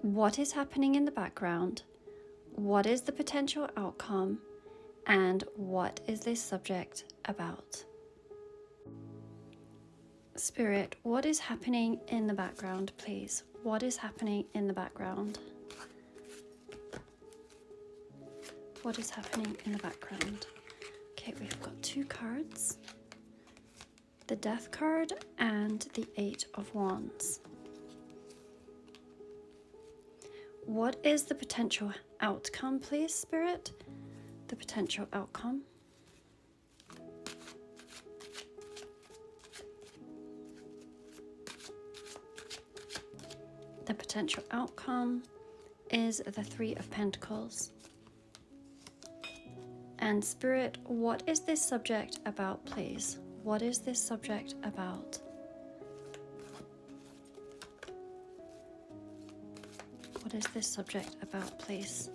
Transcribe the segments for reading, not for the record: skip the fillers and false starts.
What is happening in the background? What is the potential outcome? And what is this subject about? Spirit, what is happening in the background, please? What is happening in the background? What is happening in the background? Okay, we've got two cards. The Death card and the Eight of Wands. What is the potential outcome, please, Spirit? The potential outcome. The potential outcome is the Three of Pentacles. And Spirit, what is this subject about, please? What is this subject about? What is this subject about, please?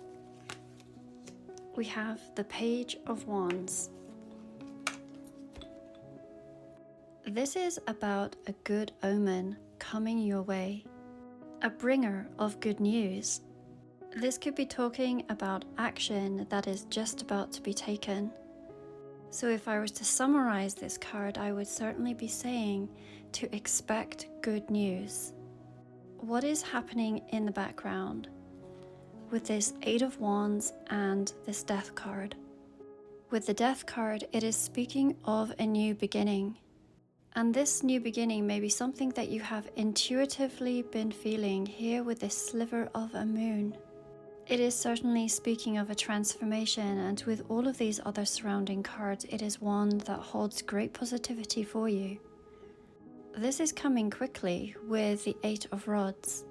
We have the Page of Wands. This is about a good omen coming your way, a bringer of good news. This could be talking about action that is just about to be taken. So if I was to summarize this card, I would certainly be saying to expect good news. What is happening in the background with this Eight of Wands and this Death card? With the Death card, it is speaking of a new beginning. And this new beginning may be something that you have intuitively been feeling here with this sliver of a moon. It is certainly speaking of a transformation, and with all of these other surrounding cards, it is one that holds great positivity for you. This is coming quickly with the Eight of Rods,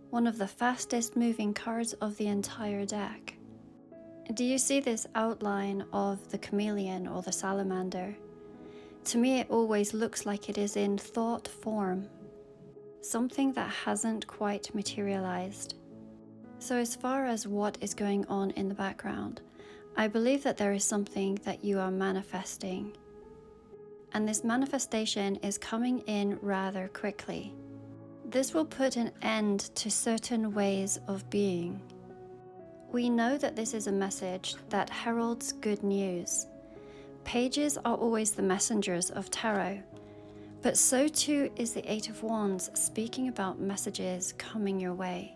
one of the fastest moving cards of the entire deck. Do you see this outline of the chameleon or the salamander? To me, it always looks like it is in thought form, something that hasn't quite materialized. So as far as what is going on in the background, I believe that there is something that you are manifesting. And this manifestation is coming in rather quickly. This will put an end to certain ways of being. We know that this is a message that heralds good news. Pages are always the messengers of tarot, but so too is the Eight of Wands speaking about messages coming your way.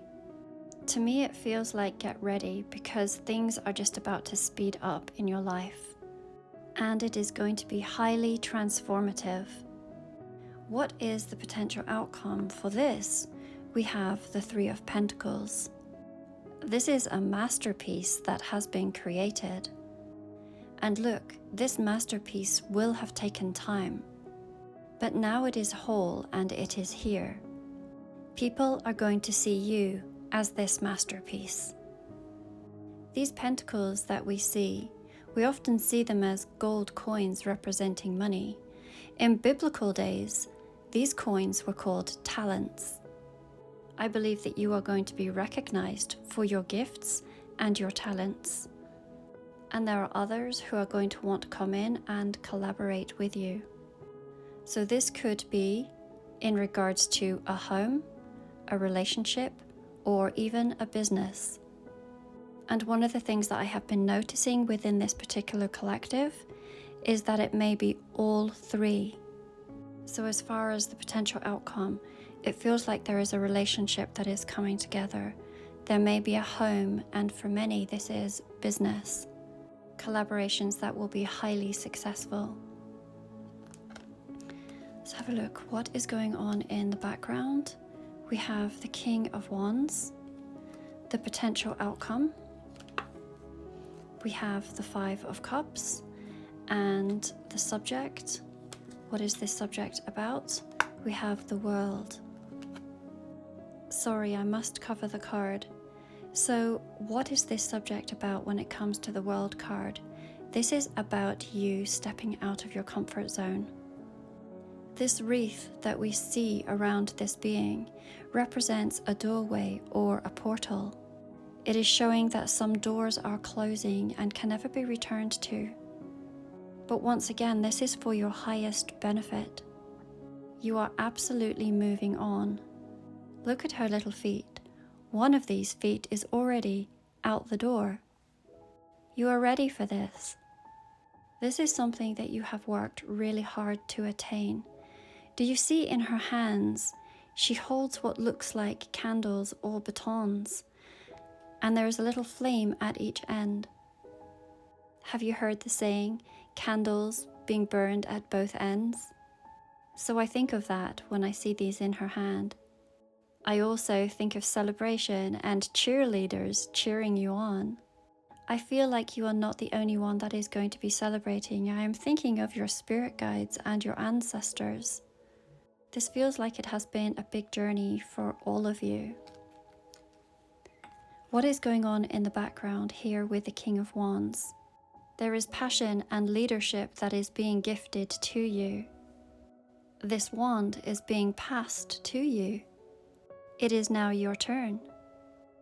To me, it feels like get ready because things are just about to speed up in your life. And it is going to be highly transformative. What is the potential outcome for this? We have the Three of Pentacles. This is a masterpiece that has been created. And look, this masterpiece will have taken time. But now it is whole and it is here. People are going to see you as this masterpiece. These pentacles that we see, we often see them as gold coins representing money. In biblical days, these coins were called talents. I believe that you are going to be recognized for your gifts and your talents. And there are others who are going to want to come in and collaborate with you. So this could be in regards to a home, a relationship, or even a business. And one of the things that I have been noticing within this particular collective is that it may be all three. So as far as the potential outcome, it feels like there is a relationship that is coming together. There may be a home, and for many this is business. Collaborations that will be highly successful. Let's have a look. What is going on in the background? We have the King of Wands, the potential outcome. We have the Five of Cups and the subject. What is this subject about? We have the World. Sorry, I must cover the card. So what is this subject about when it comes to the World card? This is about you stepping out of your comfort zone. This wreath that we see around this being represents a doorway or a portal. It is showing that some doors are closing and can never be returned to. But once again, this is for your highest benefit. You are absolutely moving on. Look at her little feet. One of these feet is already out the door. You are ready for this. This is something that you have worked really hard to attain. Do you see in her hands, she holds what looks like candles or batons, and there is a little flame at each end. Have you heard the saying, candles being burned at both ends? So I think of that when I see these in her hand. I also think of celebration and cheerleaders cheering you on. I feel like you are not the only one that is going to be celebrating. I am thinking of your spirit guides and your ancestors. This feels like it has been a big journey for all of you. What is going on in the background here with the King of Wands? There is passion and leadership that is being gifted to you. This wand is being passed to you. It is now your turn.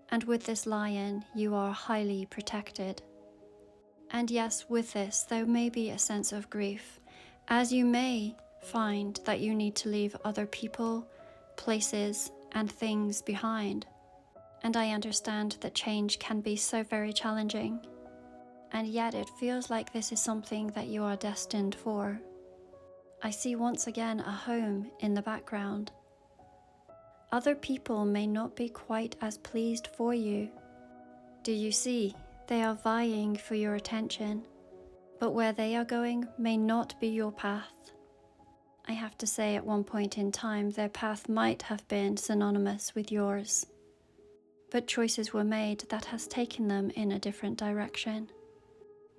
And with this lion, you are highly protected. And yes, with this, there may be a sense of grief, as you may find that you need to leave other people, places, and things behind. And I understand that change can be so very challenging. And yet it feels like this is something that you are destined for. I see once again a home in the background. Other people may not be quite as pleased for you. Do you see? They are vying for your attention, but where they are going may not be your path. I have to say, at one point in time, their path might have been synonymous with yours, but choices were made that has taken them in a different direction.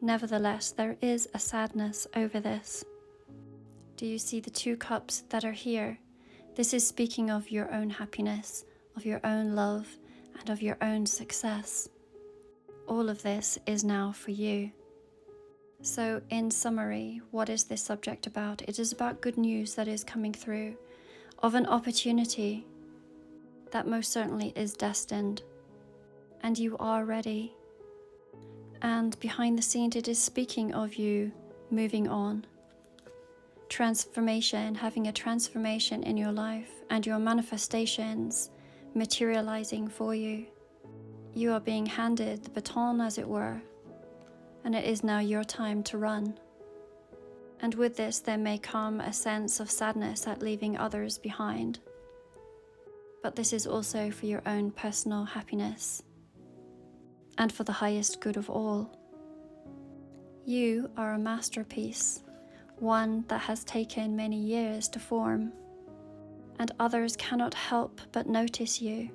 Nevertheless, there is a sadness over this. Do you see the 2 cups that are here? This is speaking of your own happiness, of your own love, and of your own success. All of this is now for you. So, in summary, what is this subject about? It is about good news that is coming through, of an opportunity that most certainly is destined, and you are ready. And behind the scenes, it is speaking of you moving on. Transformation, having a transformation in your life, and your manifestations materializing for you. You are being handed the baton, as it were, and it is now your time to run. And with this, there may come a sense of sadness at leaving others behind. But this is also for your own personal happiness and for the highest good of all. You are a masterpiece, one that has taken many years to form, and others cannot help but notice you,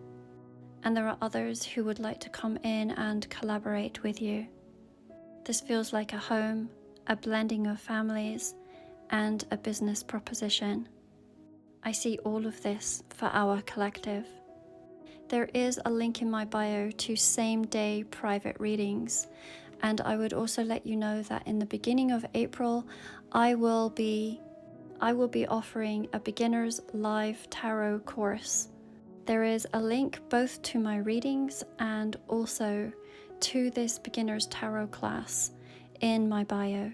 and there are others who would like to come in and collaborate with you. This feels like a home, a blending of families, and a business proposition. I see all of this for our collective. There is a link in my bio to same-day private readings, and I would also let you know that in the beginning of April, I will be offering a beginner's live tarot course. There is a link both to my readings and also to this beginner's tarot class in my bio.